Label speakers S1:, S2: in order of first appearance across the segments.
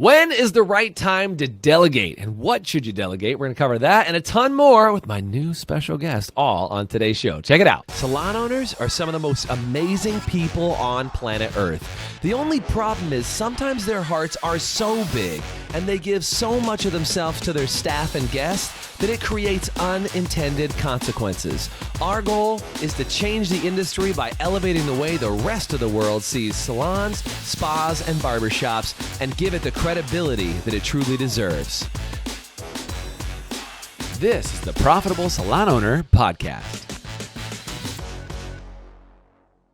S1: When is the right time to delegate, and what should you delegate? We're going to cover that and a ton more with my new special guest, all on today's show. Check it out. Salon owners are some of the most amazing people on planet Earth. The only problem is sometimes their hearts are so big and they give so much of themselves to their staff and guests that it creates unintended consequences. Our goal is to change the industry by elevating the way the rest of the world sees salons, spas, and barbershops and give it the credibility that it truly deserves. This is the Profitable Salon Owner Podcast.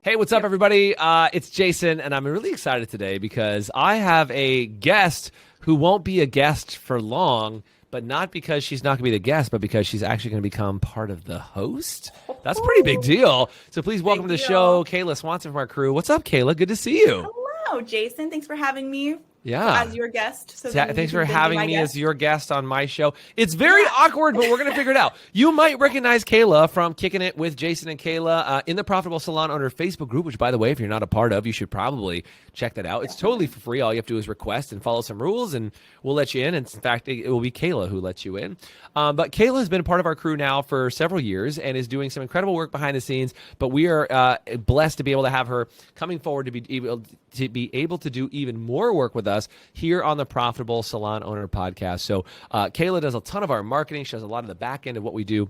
S1: Hey, what's up, everybody? It's Jason, and I'm really excited today because I have a guest who won't be a guest for long, but not because she's not going to be the guest, but because she's actually going to become part of the host. That's a pretty big deal. So please welcome to the show, Kayla Swanson from our crew. What's up, Kayla? Good to see you.
S2: Hello, Jason. Thanks for having me.
S1: Yeah.
S2: As your guest. So
S1: thanks for having me as your guest on my show. It's very awkward, but we're going to figure it out. You might recognize Kayla from Kicking It with Jason and Kayla in the Profitable Salon Owner Facebook group, which, by the way, if you're not a part of, you should probably check that out. It's totally for free. All you have to do is request and follow some rules, and we'll let you in. And in fact, it will be Kayla who lets you in. But Kayla has been a part of our crew now for several years and is doing some incredible work behind the scenes. But we are blessed to be able to have her coming forward to be able to do even more work with us here on the Profitable Salon Owner Podcast. So Kayla does a ton of our marketing. She does a lot of the back end of what we do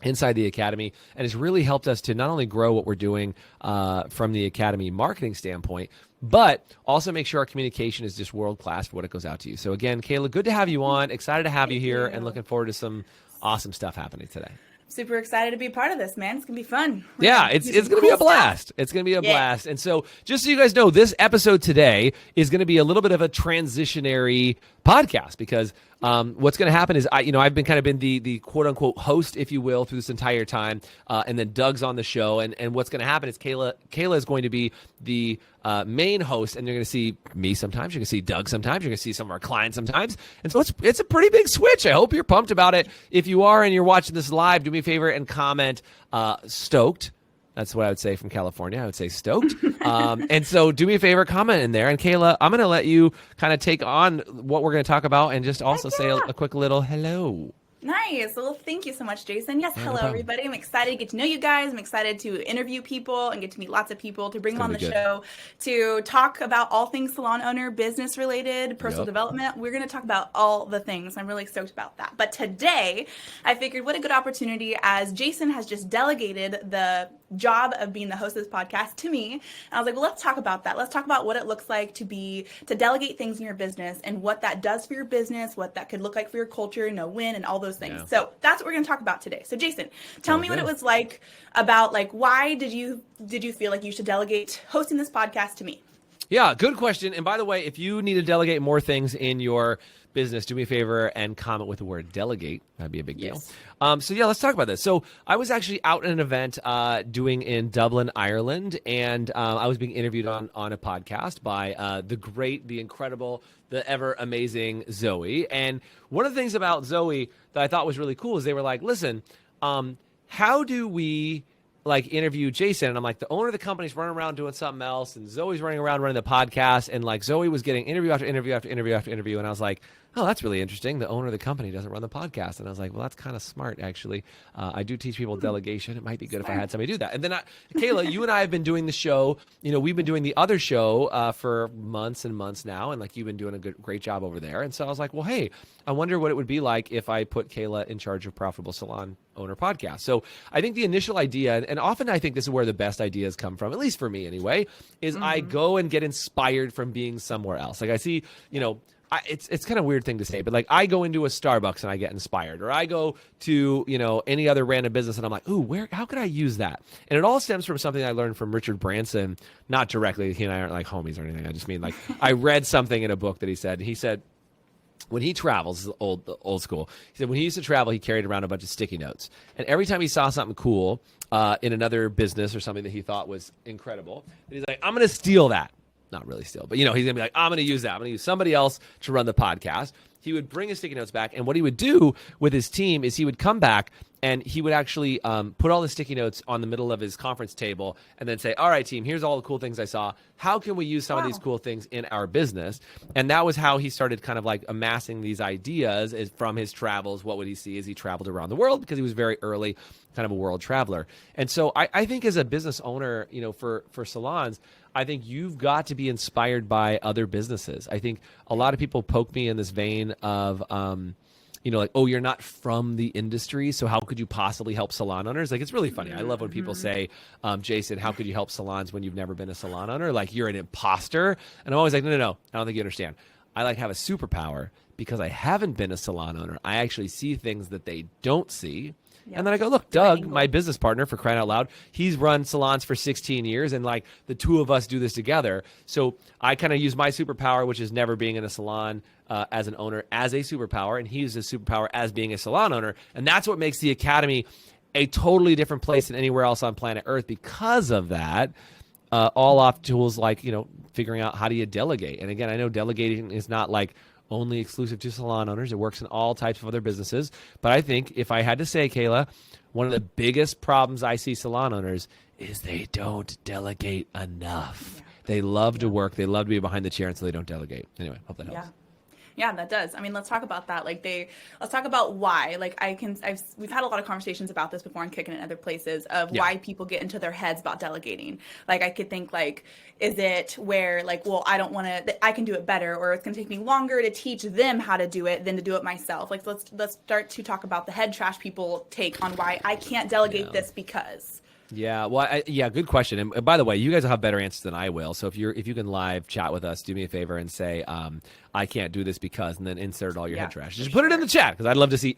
S1: inside the Academy, and has really helped us to not only grow what we're doing from the Academy marketing standpoint, but also make sure our communication is just world-class for what it goes out to you. So again, Kayla, good to have you on. Excited to have you here and looking forward to some awesome stuff happening today.
S2: Super excited to be a part of this, man. It's going to be fun.
S1: It's going to be a blast. It's going to be a blast. And so just so you guys know, this episode today is going to be a little bit of a transitionary podcast because what's going to happen is I've been the quote unquote host, if you will, through this entire time. And then Doug's on the show. And what's going to happen is Kayla is going to be the main host, and you're going to see me sometimes. You're going to see Doug sometimes. You're going to see some of our clients sometimes. And so it's a pretty big switch. I hope you're pumped about it. If you are and you're watching this live, do me a favor and comment stoked. That's what I would say from California. I would say stoked. And so do me a favor, comment in there. And Kayla, I'm going to let you kind of take on what we're going to talk about and just also say a quick little hello.
S2: Nice. Well, thank you so much, Jason. Yes, hello, everybody. I'm excited to get to know you guys. I'm excited to interview people and get to meet lots of people, to bring them on the show, to talk about all things salon owner, business related, personal development. We're going to talk about all the things. I'm really stoked about that. But today, I figured what a good opportunity, as Jason has just delegated the job of being the host of this podcast to me. And I was like, well, let's talk about that. Let's talk about what it looks like to delegate things in your business and what that does for your business, what that could look like for your culture, win, and all those things. Yeah. So that's what we're going to talk about today. So Jason, tell me what it was like about why did you feel like you should delegate hosting this podcast to me?
S1: Yeah, good question. And by the way, if you need to delegate more things in your business, do me a favor and comment with the word delegate. That'd be a big deal. Let's talk about this. So I was actually out at an event doing in Dublin, Ireland, and I was being interviewed on a podcast by the great, the incredible, the ever amazing Zoe. And one of the things about Zoe that I thought was really cool is they were like, listen, how do we interview Jason? And I'm like, the owner of the company's running around doing something else, and Zoe's running around running the podcast, and Zoe was getting interview after interview after interview after interview, and I was like, oh, that's really interesting. The owner of the company doesn't run the podcast. And I was like, well, that's kind of smart, actually. I do teach people delegation. It might be good if I had somebody do that. And then, Kayla, you and I have been doing the show. We've been doing the other show for months and months now. And you've been doing a great job over there. And so I was like, well, hey, I wonder what it would be like if I put Kayla in charge of Profitable Salon Owner Podcast. So I think the initial idea, and often I think this is where the best ideas come from, at least for me anyway, is I go and get inspired from being somewhere else. I see, it's kind of a weird thing to say, but I go into a Starbucks and I get inspired, or I go to, any other random business and I'm like, ooh, how could I use that? And it all stems from something I learned from Richard Branson, not directly. He and I aren't like homies or anything. I just mean I read something in a book that he said, when he travels, this is old school. He said when he used to travel, he carried around a bunch of sticky notes. And every time he saw something cool in another business or something that he thought was incredible, he's like, I'm going to steal that. Not really steal, but he's going to be like, I'm going to use that. I'm going to use somebody else to run the podcast. He would bring his sticky notes back, and what he would do with his team is he would come back And he would actually put all the sticky notes on the middle of his conference table and then say, all right, team, here's all the cool things I saw. How can we use some of these cool things in our business? And that was how he started kind of like amassing these ideas from his travels. What would he see as he traveled around the world? Because he was very early, kind of a world traveler. And so I think as a business owner, for salons, I think you've got to be inspired by other businesses. I think a lot of people poke me in this vein of, like, oh, you're not from the industry, so how could you possibly help salon owners? Like, it's really funny. I love when people say, Jason, how could you help salons when you've never been a salon owner? Like, you're an imposter. And I'm always like, no, I don't think you understand. I have a superpower because I haven't been a salon owner. I actually see things that they don't see. Yep. And then I go, look, Doug, my business partner, for crying out loud, he's run salons for 16 years, and like the two of us do this together. So I kind of use my superpower, which is never being in a salon as an owner, as a superpower, and he uses a superpower as being a salon owner. And that's what makes the Academy a totally different place than anywhere else on planet Earth because of that. All off tools like, figuring out how do you delegate. And again, I know delegating is not like only exclusive to salon owners. It works in all types of other businesses. But I think if I had to say, Kayla, one of the biggest problems I see salon owners is they don't delegate enough. Yeah. They love to work. They love to be behind the chair, and so they don't delegate. Anyway, hope that helps.
S2: Yeah, that does. I mean, let's talk about that. Let's talk about why. We've had a lot of conversations about this before on Kicking in other places of why people get into their heads about delegating. Like, I could think is it where well, I don't want to, I can do it better, or it's going to take me longer to teach them how to do it than to do it myself. Like, let's start to talk about the head trash people take on why I can't delegate this because.
S1: Yeah, well, good question. And by the way, you guys will have better answers than I will. So if you can live chat with us, do me a favor and say, I can't do this because, and then insert all your head trash. Just put it in the chat because I'd love to see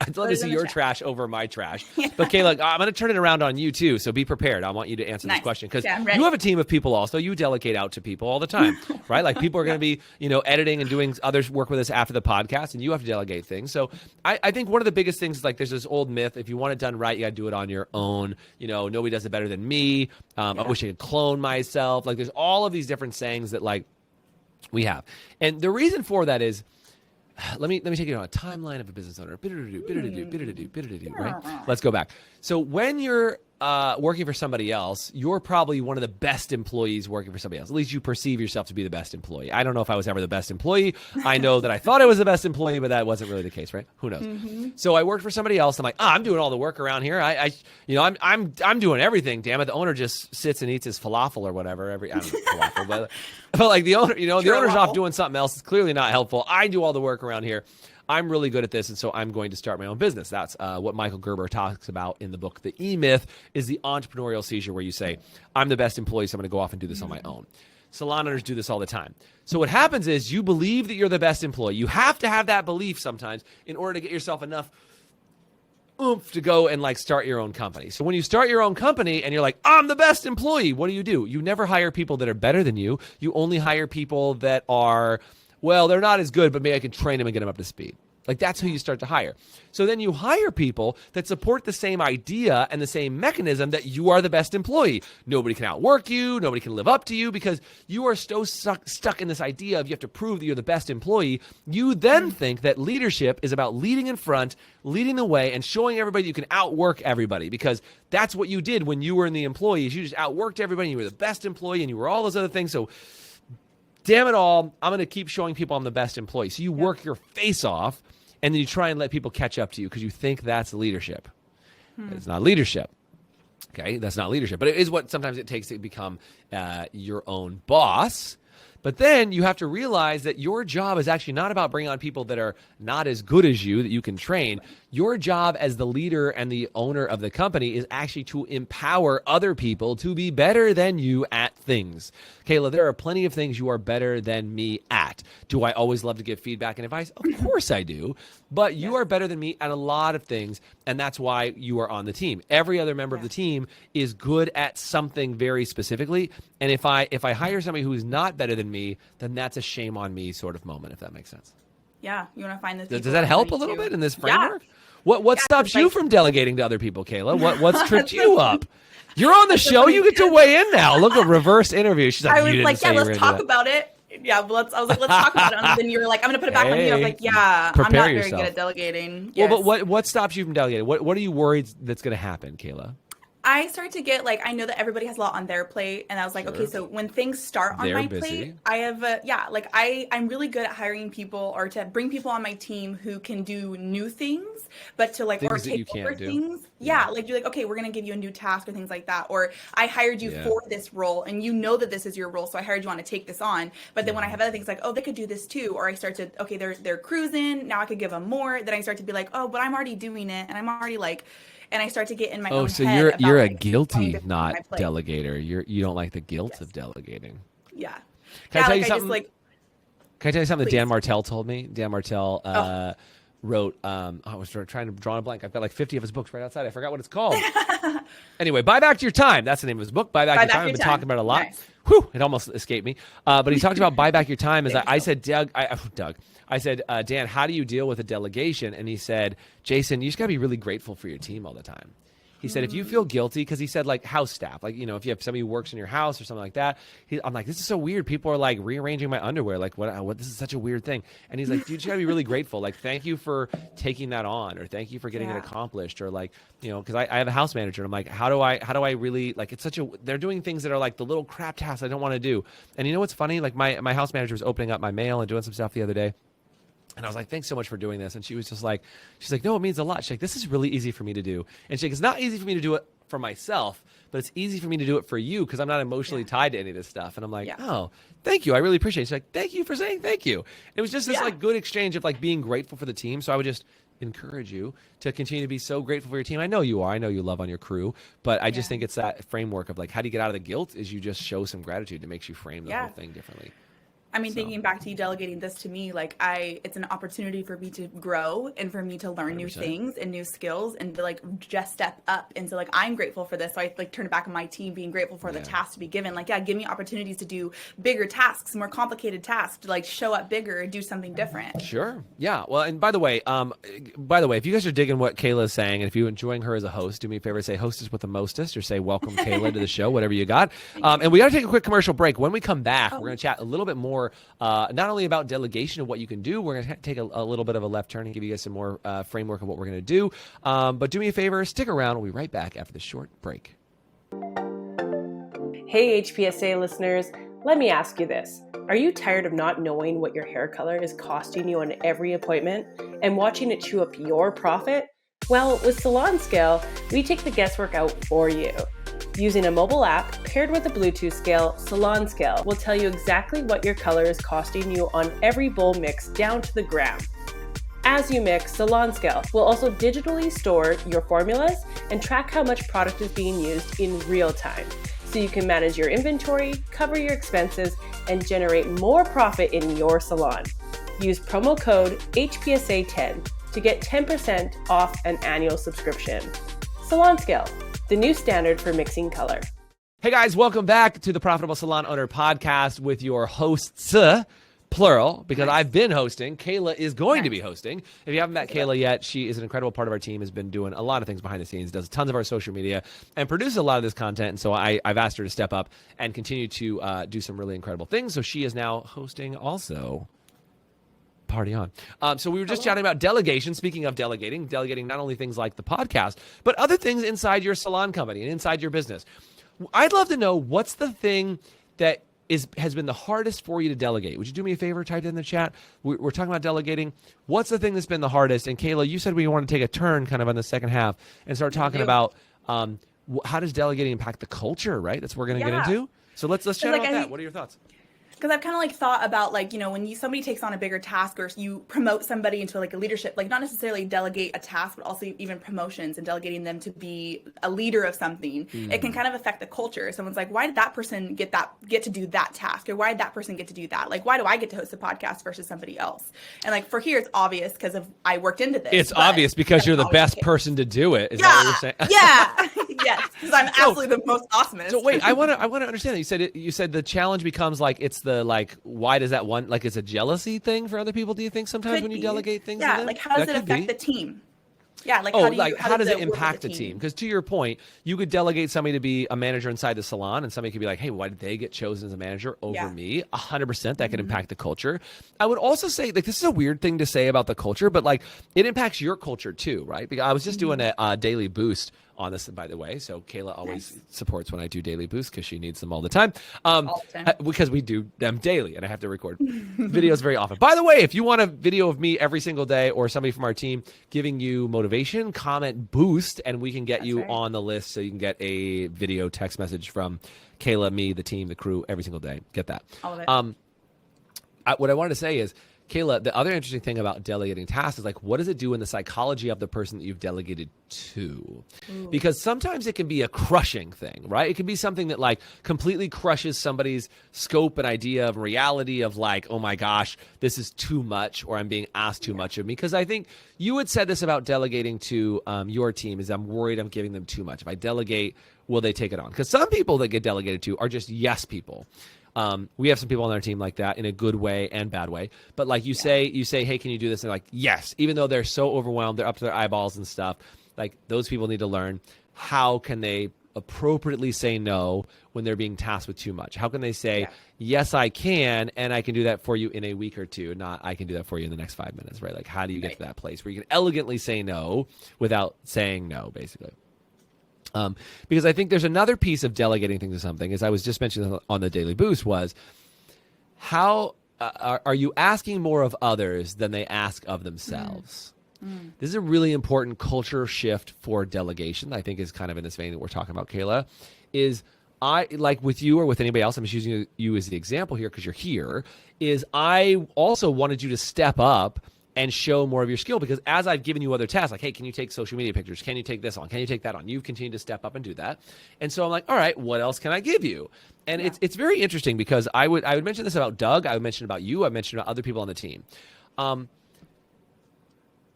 S1: your trash over my trash. But Kayla, I'm going to turn it around on you too. So be prepared. I want you to answer this question because you have a team of people also. You delegate out to people all the time, right? Like people are going to be, editing and doing other work with us after the podcast, and you have to delegate things. So I think one of the biggest things is there's this old myth: if you want it done right, you got to do it on your own. Nobody does it better than me. I wish I could clone myself. There's all of these different sayings that we have. And the reason for that is, let me take you on a timeline of a business owner. Right? Let's go back. So when you're working for somebody else, you're probably one of the best employees working for somebody else. At least you perceive yourself to be the best employee. I don't know if I was ever the best employee. I know that I thought I was the best employee, but that wasn't really the case, right? Who knows? Mm-hmm. So I worked for somebody else. I'm like, I'm doing all the work around here. I'm doing everything. Damn it, the owner just sits and eats his falafel or whatever. I don't know falafel, but the owner, the owner's off doing something else. It's clearly not helpful. I do all the work around here. I'm really good at this, and so I'm going to start my own business. That's what Michael Gerber talks about in the book. The E-Myth is the entrepreneurial seizure where you say, I'm the best employee, so I'm going to go off and do this on my own. Salon owners do this all the time. So what happens is you believe that you're the best employee. You have to have that belief sometimes in order to get yourself enough oomph to go and start your own company. So when you start your own company and you're like, I'm the best employee, what do? You never hire people that are better than you. You only hire people that are, well, they're not as good, but maybe I can train them and get them up to speed. That's who you start to hire. So then you hire people that support the same idea and the same mechanism that you are the best employee. Nobody can outwork you. Nobody can live up to you because you are so stuck in this idea of you have to prove that you're the best employee. You then think that leadership is about leading in front, leading the way, and showing everybody you can outwork everybody because that's what you did when you were in the employees. You just outworked everybody. You were the best employee and you were all those other things. So damn it all, I'm going to keep showing people I'm the best employee. So you work your face off, and then you try and let people catch up to you because you think that's leadership. It's not leadership. Okay, that's not leadership. But it is what sometimes it takes to become your own boss. But then you have to realize that your job is actually not about bringing on people that are not as good as you, that you can train. Your job as the leader and the owner of the company is actually to empower other people to be better than you at things. Kayla, there are plenty of things you are better than me at. Do I always love to give feedback and advice? Of course I do. But you are better than me at a lot of things, and that's why you are on the team. Every other member of the team is good at something very specifically. And if I hire somebody who is not better than me, then that's a shame on me sort of moment, if that makes sense.
S2: Yeah, you want to find the.
S1: Does that help a little bit in this framework? Yeah. What stops you from delegating to other people, Kayla? What's tripped you up? You're on the show. You get to weigh in now. Look, a reverse interview. She's like,
S2: I was like, let's talk about it. Yeah, well, I was like, let's talk about it. And then you were like, I'm going to put it back on you. I was like, yeah, I'm not very good at delegating. Yes.
S1: Well, but what stops you from delegating? What are you worried that's going to happen, Kayla?
S2: I start to get I know that everybody has a lot on their plate. And I was like, okay, so when things start on my plate, I have, I'm really good at hiring people or to bring people on my team who can do new things, but to or take over things. Yeah. You're like, okay, we're going to give you a new task or things like that. Or I hired you for this role and you know that this is your role. So I hired you on to take this on. But then when I have other things like, oh, they could do this too. Or I start to, okay, they're cruising. Now I could give them more. Then I start to be like, oh, but I'm already doing it. And I'm already and I start to get in my own head.
S1: Oh, so you're a guilty not delegator. You don't like the guilt of delegating.
S2: Yeah.
S1: Can I tell you something? Can I tell you something that Dan Martell told me? Dan Martell wrote, I was trying to draw a blank. I've got like 50 of his books right outside. I forgot what it's called. Anyway, Buy Back Your Time. That's the name of his book, Buy Back Your Time. I've been talking about it a lot. Nice. Whew, it almost escaped me. But he talked about Buy Back Your Time. I said, I said, Dan, how do you deal with a delegation? And he said, Jason, you just got to be really grateful for your team all the time. He said, if you feel guilty, because he said house staff, if you have somebody who works in your house or something like that, I'm like, this is so weird. People are rearranging my underwear. What? This is such a weird thing. And he's like, you just got to be really grateful. Thank you for taking that on, or thank you for getting it accomplished, or because I have a house manager, and I'm like, how do I really it's they're doing things that are the little crap tasks I don't want to do. And you know what's funny? My house manager was opening up my mail and doing some stuff the other day. And I was like, thanks so much for doing this. And she was just she's like, no, it means a lot. She's like, this is really easy for me to do. And she's like, it's not easy for me to do it for myself, but it's easy for me to do it for you because I'm not emotionally tied to any of this stuff. And I'm like, oh, thank you. I really appreciate it. She's like, thank you for saying thank you. It was just this good exchange of being grateful for the team. So I would just encourage you to continue to be so grateful for your team. I know you are. I know you love on your crew, but I just think it's that framework of how do you get out of the guilt is you just show some gratitude that makes you frame the whole thing differently.
S2: I mean, thinking back to you delegating this to me, it's an opportunity for me to grow and for me to learn 100%. New things and new skills and to just step up. And so I'm grateful for this. So I turn it back on my team, being grateful for the task to be given. Give me opportunities to do bigger tasks, more complicated tasks, to show up bigger and do something different.
S1: Sure. Yeah. Well, and by the way, if you guys are digging what Kayla is saying, and if you're enjoying her as a host, do me a favor, say hostess with the mostest, or say welcome Kayla to the show, whatever you got. And we got to take a quick commercial break. When we come back, we're going to chat a little bit more not only about delegation of what you can do, we're going to take a little bit of a left turn and give you guys some more framework of what we're going to do. But do me a favor, stick around. We'll be right back after the short break.
S3: Hey, HPSA listeners, let me ask you this. Are you tired of not knowing what your hair color is costing you on every appointment and watching it chew up your profit? Well, with Salon Scale, we take the guesswork out for you. Using a mobile app paired with a Bluetooth scale, Salon Scale will tell you exactly what your color is costing you on every bowl mix down to the gram. As you mix, Salon Scale will also digitally store your formulas and track how much product is being used in real time, so you can manage your inventory, cover your expenses, and generate more profit in your salon. Use promo code HPSA10 to get 10% off an annual subscription. Salon Scale, the new standard for mixing color.
S1: Hey guys, welcome back to the Profitable Salon Owner Podcast with your hosts, plural, because I've been hosting. Kayla is going to be hosting. If you haven't met Kayla yet, she is an incredible part of our team, has been doing a lot of things behind the scenes, does tons of our social media, and produces a lot of this content. And so I've asked her to step up and continue to do some really incredible things. So she is now hosting also. Party on. So we were just chatting about delegation. Speaking of delegating not only things like the podcast, but other things inside your salon company and inside your business. I'd love to know, what's the thing that has been the hardest for you to delegate? Would you do me a favor? Type it in the chat. We're talking about delegating. What's the thing that's been the hardest? And Kayla, you said we want to take a turn kind of on the second half and start talking about how does delegating impact the culture, right? That's what we're going to get into. So let's chat about that. What are your thoughts?
S2: Because I've kind of thought about when somebody takes on a bigger task, or you promote somebody into a leadership, not necessarily delegate a task, but also even promotions and delegating them to be a leader of something. It can kind of affect the culture. Someone's like, why did that person get to do that task? Or why did that person get to do that? Why do I get to host a podcast versus somebody else? And for here, it's obvious because I worked into this.
S1: It's obvious because you're the best person to do it. Is that what you're saying?
S2: Yeah. Yes. Because I'm absolutely the most awesomest.
S1: So wait, I want to understand that. You said the challenge becomes it's the why does that one, it's a jealousy thing for other people, do you think, sometimes when you delegate things?
S2: Yeah, how does it affect the team? Yeah, like
S1: how does it impact the team? Because to your point, you could delegate somebody to be a manager inside the salon, and somebody could be like, hey, why did they get chosen as a manager over me? 100% that could impact the culture. I would also say, like, this is a weird thing to say about the culture, but like it impacts your culture too, right? Because I was just doing a daily boost on this, by the way. So Kayla always supports when I do daily boosts because she needs them all the time. Because we do them daily and I have to record videos very often. By the way, if you want a video of me every single day or somebody from our team giving you motivation, comment boost, and we can get you on the list so you can get a video text message from Kayla, me, the team, the crew every single day. Get that.
S2: All of it.
S1: What I wanted to say is, Kayla, the other interesting thing about delegating tasks is like, what does it do in the psychology of the person that you've delegated to? Because sometimes it can be a crushing thing, right? It can be something that like completely crushes somebody's scope and idea of reality of like, oh my gosh, this is too much, or I'm being asked too much of me. Because I think you had said this about delegating to your team is I'm worried I'm giving them too much. If I delegate, will they take it on? Because some people that get delegated to are just yes people. We have some people on our team like that in a good way and bad way. But like you say, hey, can you do this? And they're like, yes, even though they're so overwhelmed, they're up to their eyeballs and stuff. Like those people need to learn how can they appropriately say no when they're being tasked with too much? How can they say, yes, I can, and I can do that for you in a week or two, not I can do that for you in the next 5 minutes, right? Like how do you get to that place where you can elegantly say no without saying no, basically? Because I think there's another piece of delegating things to something, as I was just mentioning on the Daily Boost, was how are you asking more of others than they ask of themselves? This is a really important culture shift for delegation. I think is kind of in this vein that we're talking about, Kayla, is I, like with you or with anybody else, I'm just using you as the example here because you're here, is I also wanted you to step up and show more of your skill, because as I've given you other tasks, like, hey, can you take social media pictures? Can you take this on? Can you take that on? You've continued to step up and do that. And so I'm like, all right, what else can I give you? And it's very interesting because I would mention this about Doug. I would mention about you. I mentioned about other people on the team.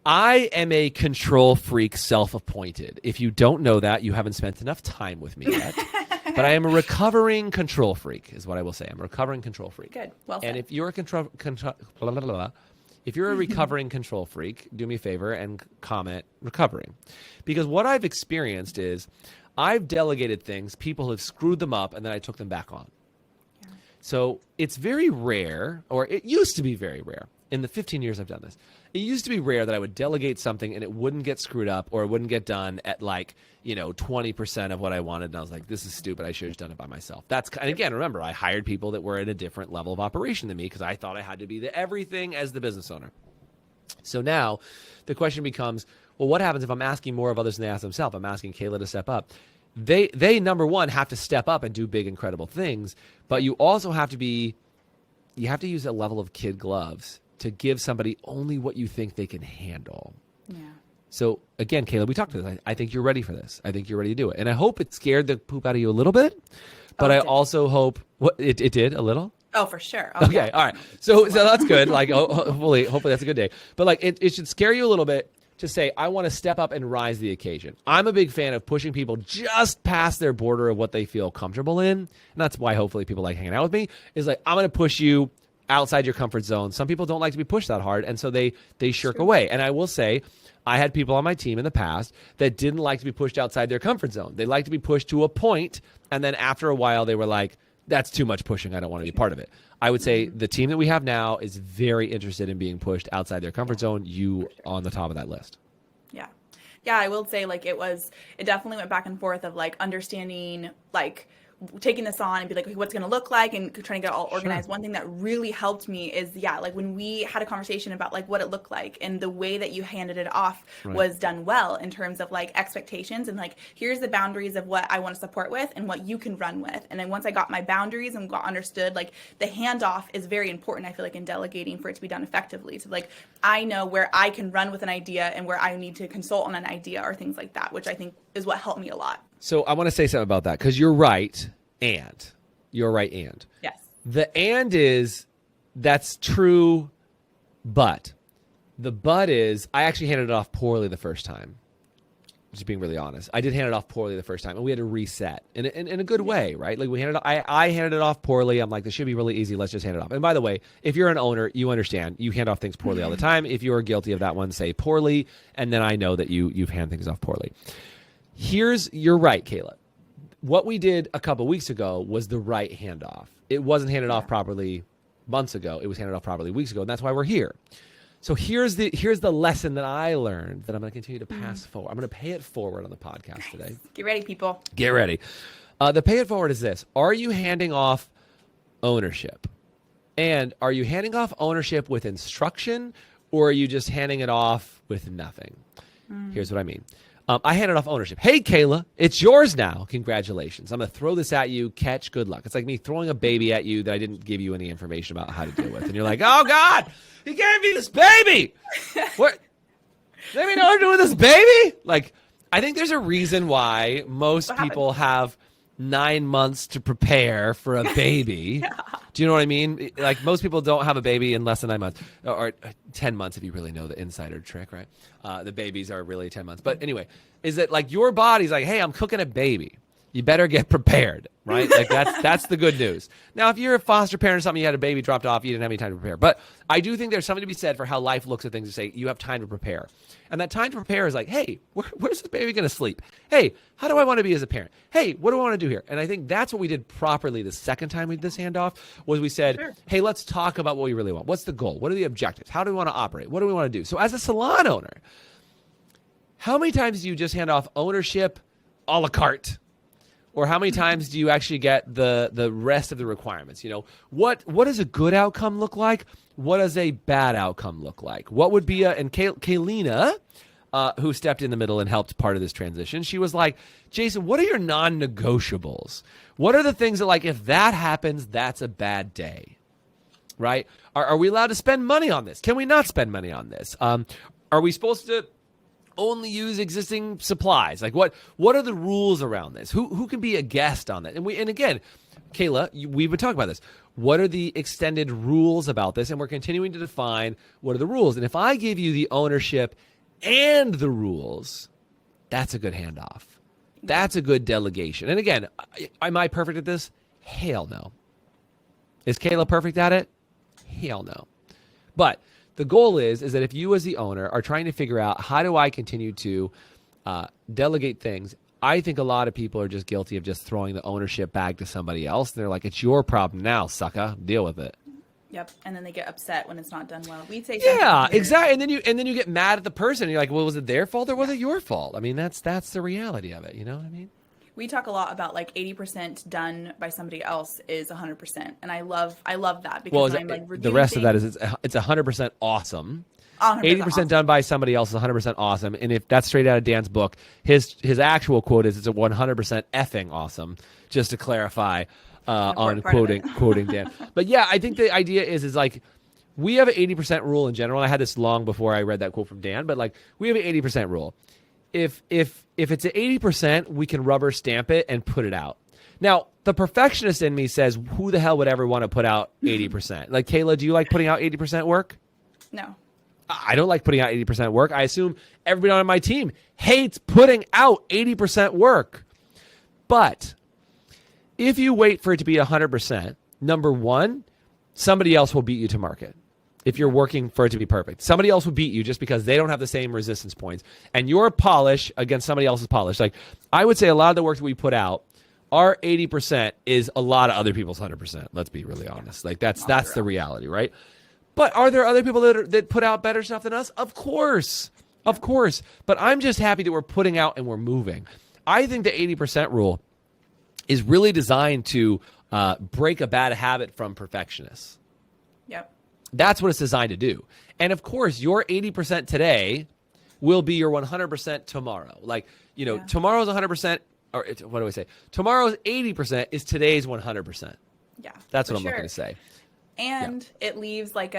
S1: I am a control freak, self-appointed. If you don't know that, you haven't spent enough time with me yet. But I am a recovering control freak, is what I will say. I'm a recovering control freak.
S2: Good. Well said.
S1: And if you're a if you're a recovering control freak, do me a favor and comment recovering. Because what I've experienced is I've delegated things, people have screwed them up, and then I took them back on. Yeah. So it's very rare, or it used to be very rare. In the 15 years I've done this, it used to be rare that I would delegate something and it wouldn't get screwed up or it wouldn't get done at 20% of what I wanted. And I was like, this is stupid. I should have done it by myself. And again, remember, I hired people that were at a different level of operation than me because I thought I had to be the everything as the business owner. So now the question becomes, well, what happens if I'm asking more of others than they ask themselves? I'm asking Kayla to step up. They number one, have to step up and do big, incredible things. But you also have to use a level of kid gloves to give somebody only what you think they can handle. Yeah. So again, Kayla, we talked to this. I think you're ready for this. I think you're ready to do it. And I hope it scared the poop out of you a little bit, but I also hope it did a little.
S2: Oh, for sure.
S1: Okay. Yeah. All right. So that's good. Like, hopefully that's a good day. But like, it should scare you a little bit to say, I want to step up and rise to the occasion. I'm a big fan of pushing people just past their border of what they feel comfortable in. And that's why hopefully people like hanging out with me, is like, I'm going to push you outside your comfort zone. Some people don't like to be pushed that hard, and so they shirk away. And I will say, I had people on my team in the past that didn't like to be pushed outside their comfort zone. They like to be pushed to a point, and then after a while, they were like, that's too much pushing. I don't want to be part of it. I would say the team that we have now is very interested in being pushed outside their comfort zone. You on the top of that list.
S2: Yeah. Yeah, I will say, like, it definitely went back and forth of, like, understanding, like, taking this on and be like, okay, what's going to look like, and trying to get it all organized. Sure. One thing that really helped me is, like when we had a conversation about like what it looked like, and the way that you handed it off was done well in terms of like expectations and like, here's the boundaries of what I want to support with and what you can run with. And then once I got my boundaries and got understood, like the handoff is very important, I feel like, in delegating for it to be done effectively. So like, I know where I can run with an idea and where I need to consult on an idea or things like that, which I think is what helped me a lot.
S1: So I want to say something about that, because you're right. And yes, the and is, that's true, but the but is, I actually handed it off poorly the first time. just being really honest. I did hand it off poorly the first time, and we had to reset in a good way, right? Like I handed it off poorly. I'm like, this should be really easy. Let's just hand it off. And by the way, if you're an owner, you understand. You hand off things poorly all the time. If you are guilty of that one, say poorly, and then I know that you've handed things off poorly. You're right, Kayla. What we did a couple weeks ago was the right handoff. It wasn't handed off properly months ago. It was handed off properly weeks ago, and that's why we're here. So here's the lesson that I learned that I'm going to continue to pass forward. I'm going to pay it forward on the podcast today.
S2: Get ready, people.
S1: Get ready. The pay it forward is this. Are you handing off ownership? And are you handing off ownership with instruction, or are you just handing it off with nothing? Here's what I mean. I handed off ownership. Hey, Kayla, it's yours now. Congratulations. I'm going to throw this at you. Catch. Good luck. It's like me throwing a baby at you that I didn't give you any information about how to deal with. And you're like, oh, God, he gave me this baby. What? Let me know what to do with this baby? Like, I think there's a reason why most people have 9 months to prepare for a baby. Do you know what I mean? Like, most people don't have a baby in less than 9 months, or 10 months if you really know the insider trick, right? The babies are really 10 months. But anyway, is that like your body's like, hey, I'm cooking a baby. You better get prepared, right? Like that's the good news. Now, if you're a foster parent or something, you had a baby dropped off, you didn't have any time to prepare. But I do think there's something to be said for how life looks at things and say you have time to prepare. And that time to prepare is like, hey, where's this baby going to sleep? Hey, how do I want to be as a parent? Hey, what do I want to do here? And I think that's what we did properly the second time we did this handoff was we said, hey, let's talk about what we really want. What's the goal? What are the objectives? How do we want to operate? What do we want to do? So as a salon owner, how many times do you just hand off ownership a la carte? Or how many times do you actually get the rest of the requirements? You know, what does a good outcome look like? What does a bad outcome look like? What would be and Kaylina, who stepped in the middle and helped part of this transition, she was like, Jason, what are your non-negotiables? What are the things that, like, if that happens, that's a bad day, right? Are we allowed to spend money on this? Can we not spend money on this? Are we supposed to only use existing supplies? Like what are the rules around this? Who can be a guest on that? And again, Kayla, we've been talking about this. What are the extended rules about this? And we're continuing to define what are the rules. And if I give you the ownership and the rules, that's a good handoff. That's a good delegation. And again, am I perfect at this? Hell no. Is Kayla perfect at it? Hell no. But the goal is that if you as the owner are trying to figure out how do I continue to delegate things, I think a lot of people are just guilty of just throwing the ownership bag to somebody else. And they're like, it's your problem now, sucker. Deal with it.
S2: Yep. And then they get upset when it's not done well. We take
S1: exactly. And then you get mad at the person. You're like, well, was it their fault or was it your fault? I mean, that's the reality of it. You know what I mean?
S2: We talk a lot about like 80% done by somebody else is 100%. And I love that because I'm like
S1: the rest of that is it's 100% awesome. 80% awesome. Done by somebody else is 100% awesome. And if that's straight out of Dan's book, his actual quote is it's a 100% effing awesome, just to clarify on quoting Dan. But yeah, I think the idea is like we have an 80% rule in general. I had this long before I read that quote from Dan, but like we have an 80% rule. If it's at 80%, we can rubber stamp it and put it out. Now, the perfectionist in me says, who the hell would ever want to put out 80%? Like, Kayla, do you like putting out 80% work?
S2: No.
S1: I don't like putting out 80% work. I assume everybody on my team hates putting out 80% work. But if you wait for it to be 100%, number one, somebody else will beat you to market. If you're working for it to be perfect, somebody else will beat you just because they don't have the same resistance points. And your polish against somebody else's polish. Like, I would say a lot of the work that we put out, our 80% is a lot of other people's 100%. Let's be really honest. Like, that's the reality, right? But are there other people that put out better stuff than us? Of course. Of course. But I'm just happy that we're putting out and we're moving. I think the 80% rule is really designed to break a bad habit from perfectionists.
S2: Yep.
S1: That's what it's designed to do. And of course, your 80% today will be your 100% tomorrow. Like, you know, tomorrow's 100%, or what do I say? Tomorrow's 80% is today's 100%.
S2: Yeah.
S1: That's what I'm looking to say.
S2: And it leaves like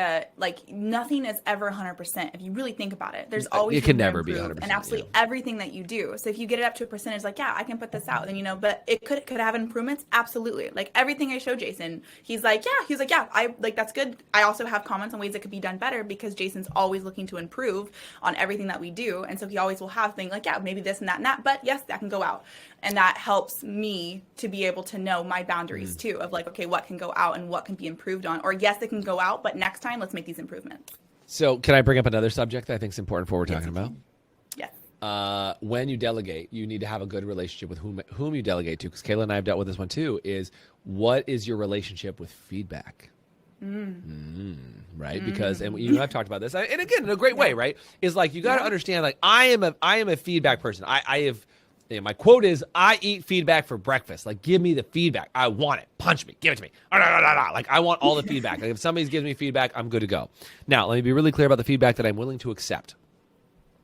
S2: nothing is ever 100%. If you really think about it, there's always
S1: it can
S2: room to
S1: never be
S2: improve
S1: 100%.
S2: and absolutely everything that you do. So if you get it up to a percentage, like, yeah, I can put this out, and but it could have improvements. Absolutely. Like everything I showed Jason, he's like, yeah, I like, that's good. I also have comments on ways that could be done better, because Jason's always looking to improve on everything that we do. And so he always will have things like, yeah, maybe this and that, but yes, that can go out. And that helps me to be able to know my boundaries too, of like, okay, what can go out and what can be improved on, or yes, it can go out, but next time let's make these improvements.
S1: So can I bring up another subject that I think is important for what we're talking about?
S2: Yes.
S1: When you delegate, you need to have a good relationship with whom you delegate to, because Kayla and I have dealt with this one too, is what is your relationship with feedback? Right? Because, and you and I've talked about this, and again, in a great way, right? Is like, you got to understand, like, I am a feedback person. I have, my quote is, I eat feedback for breakfast. Like, give me the feedback. I want it. Punch me. Give it to me. Like, I want all the feedback. Like, if somebody gives me feedback, I'm good to go. Now, let me be really clear about the feedback that I'm willing to accept,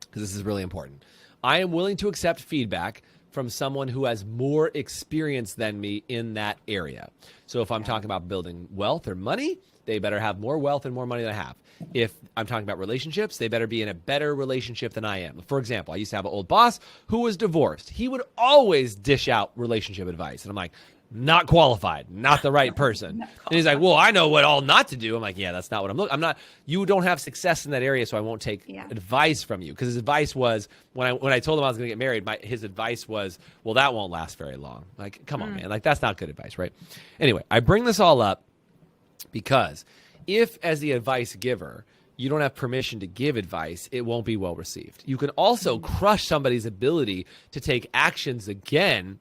S1: because this is really important. I am willing to accept feedback from someone who has more experience than me in that area. So if I'm talking about building wealth or money, they better have more wealth and more money than I have. If I'm talking about relationships, they better be in a better relationship than I am. For example, I used to have an old boss who was divorced. He would always dish out relationship advice. And I'm like, not qualified, not the right person. And he's like, well, I know what all not to do. I'm like, yeah, that's not what I'm looking. I'm not, you don't have success in that area, so I won't take advice from you. Because his advice was, when I told him I was going to get married, his advice was, well, that won't last very long. Like, come on, man. Like, that's not good advice, right? Anyway, I bring this all up because if, as the advice giver, you don't have permission to give advice, it won't be well received. You can also crush somebody's ability to take actions again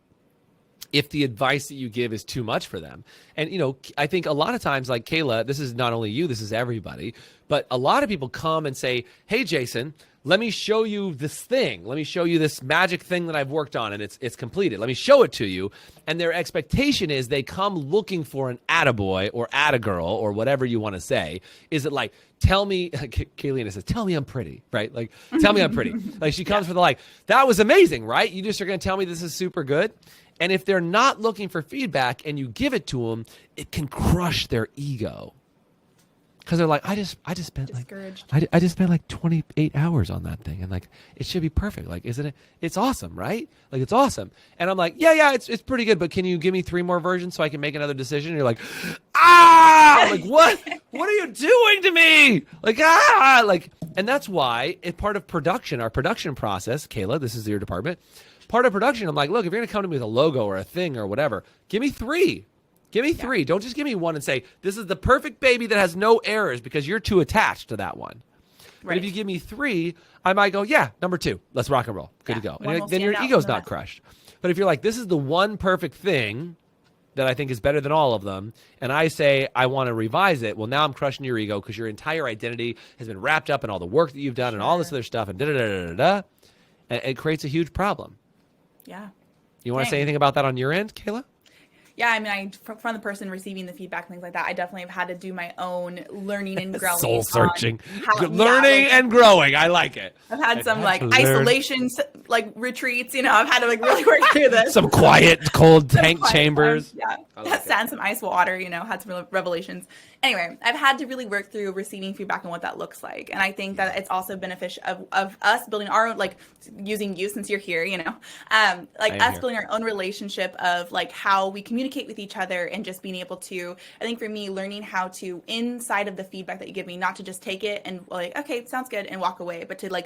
S1: if the advice that you give is too much for them. And, I think a lot of times, like Kayla, this is not only you, this is everybody, but a lot of people come and say, hey, Jason, let me show you this thing. Let me show you this magic thing that I've worked on and it's completed. Let me show it to you. And their expectation is they come looking for an attaboy or attagirl or whatever you want to say. Is it like, tell me, Kaylina says, tell me I'm pretty, right? Like, tell me I'm pretty. Like, she comes for the like, that was amazing, right? You just are going to tell me this is super good. And if they're not looking for feedback and you give it to them, it can crush their ego. Because they're like, I just spent I just spent like 28 hours on that thing, and like it should be perfect. Like, isn't it? It's awesome, right? Like, it's awesome. And I'm like, yeah, it's pretty good. But can you give me 3 more versions so I can make another decision? And you're like, like what? What are you doing to me? Like, and that's why it's part of production, our production process. Kayla, this is your department. Part of production, I'm like, look, if you're gonna come to me with a logo or a thing or whatever, give me 3. Give me 3. Don't just give me 1 and say, this is the perfect baby that has no errors, because you're too attached to that one. Right. But if you give me 3, I might go, yeah, number 2, let's rock and roll. Good to go. And then your ego's not crushed. But if you're like, this is the one perfect thing that I think is better than all of them, and I say I want to revise it, well, now I'm crushing your ego, because your entire identity has been wrapped up in all the work that you've done and all this other stuff, and da-da-da-da-da-da. And it creates a huge problem.
S2: Yeah.
S1: You want to say anything about that on your end, Kayla?
S2: Yeah, I mean, from the person receiving the feedback, things like that, I definitely have had to do my own learning and growing.
S1: Soul searching. Learning and growing. I like it.
S2: I've had some isolation retreats, I've had to really work through this.
S1: Some quiet, cold tank chambers.
S2: Yeah. Sat in some ice water, had some revelations. Anyway, I've had to really work through receiving feedback and what that looks like. And I think that it's also beneficial of us building our own, using you since you're here, us building our own relationship of how we communicate with each other, and just being able to, I think for me, learning how to, inside of the feedback that you give me, not to just take it and okay, sounds good, and walk away, but to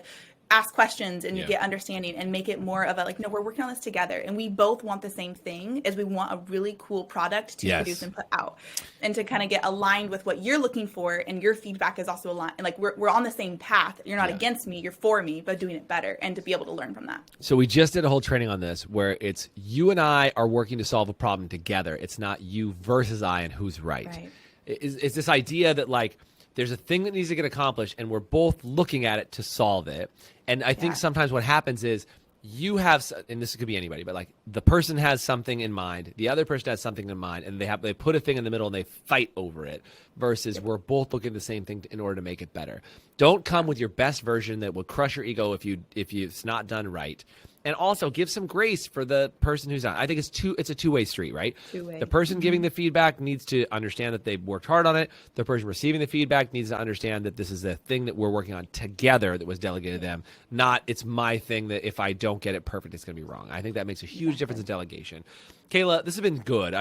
S2: ask questions and get understanding and make it more of a no, we're working on this together, and we both want the same thing, is we want a really cool product to produce and put out, and to kind of get aligned with what you're looking for, and your feedback is also aligned, and we're on the same path. You're not against me, you're for me, but doing it better, and to be able to learn from that. So
S1: we just did a whole training on this where it's you and I are working to solve a problem together. It's not you versus I and who's right. It's this idea that there's a thing that needs to get accomplished, and we're both looking at it to solve it. And I think sometimes what happens is you have, and this could be anybody, but the person has something in mind, the other person has something in mind, and they put a thing in the middle and they fight over it, versus we're both looking at the same thing in order to make it better. Don't come with your best version that will crush your ego if it's not done right. and also give some grace for the person who's not. I think it's a two-way street, right?
S2: Two-way.
S1: The person giving the feedback needs to understand that they've worked hard on it. The person receiving the feedback needs to understand that this is a thing that we're working on together that was delegated to them, not it's my thing that if I don't get it perfect, it's going to be wrong. I think that makes a huge difference in delegation. Kayla, this has been good.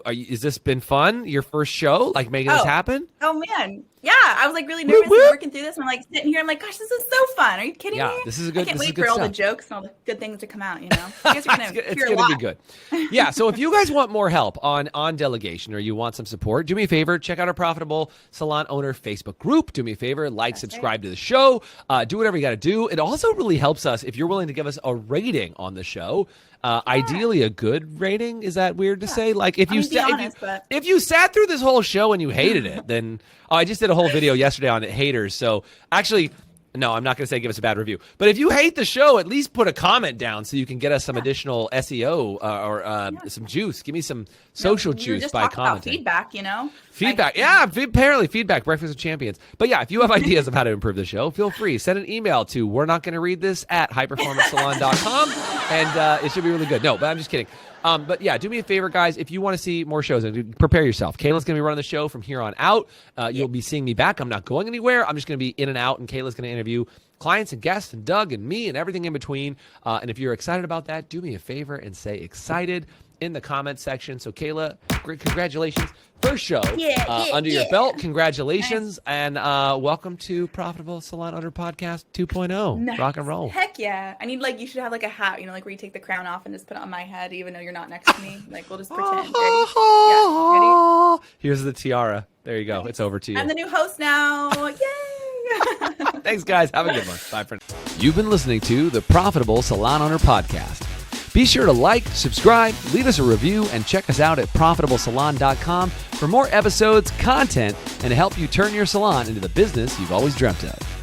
S1: Is this been fun? Your first show, like making this happen?
S2: Oh man, yeah. I was like really nervous and working through this, and I'm like sitting here. I'm like, gosh, this is so fun. Are you kidding me?
S1: This is a good.
S2: I can't wait for all the jokes and all the good things to come out. You know, you guys are gonna
S1: it's
S2: hear
S1: going
S2: a lot.
S1: to be good. Yeah. So if you guys want more help on delegation, or you want some support, do me a favor. Check out our Profitable Salon Owner Facebook group. Do me a favor. Subscribe to the show. Do whatever you got to do. It also really helps us if you're willing to give us a rating on the show. Ideally, a good rating. Is that weird to say? Like if you sat through this whole show and you hated it, then I just did a whole video yesterday on haters. So actually, no, I'm not going to say give us a bad review. But if you hate the show, at least put a comment down so you can get us some additional SEO or some juice. Give me some social juice by commenting.
S2: Feedback, you know?
S1: Feedback. Apparently feedback, Breakfast with Champions. But yeah, if you have ideas of how to improve the show, feel free. Send an email to we're-not-gonna-read-this@highperformancesalon.com, and it should be really good. No, but I'm just kidding. But yeah, do me a favor, guys. If you want to see more shows, and prepare yourself. Kayla's going to be running the show from here on out. You'll be seeing me back. I'm not going anywhere. I'm just going to be in and out, and Kayla's going to interview clients and guests and Doug and me and everything in between. And if you're excited about that, do me a favor and say excited in the comments section. So Kayla, great, congratulations. First show under your belt. Congratulations. Nice. And welcome to Profitable Salon Owner Podcast 2.0.
S2: Nice.
S1: Rock and roll.
S2: Heck yeah. I need you should have a hat, where you take the crown off and just put it on my head, even though you're not next to me. We'll just pretend. Ready? Yeah. Ready?
S1: Here's the tiara. There you go. It's over to you.
S2: I'm the new host now. Yay.
S1: Thanks, guys. Have a good one. Bye for now. You've been listening to the Profitable Salon Owner Podcast. Be sure to like, subscribe, leave us a review, and check us out at ProfitableSalon.com for more episodes, content, and to help you turn your salon into the business you've always dreamt of.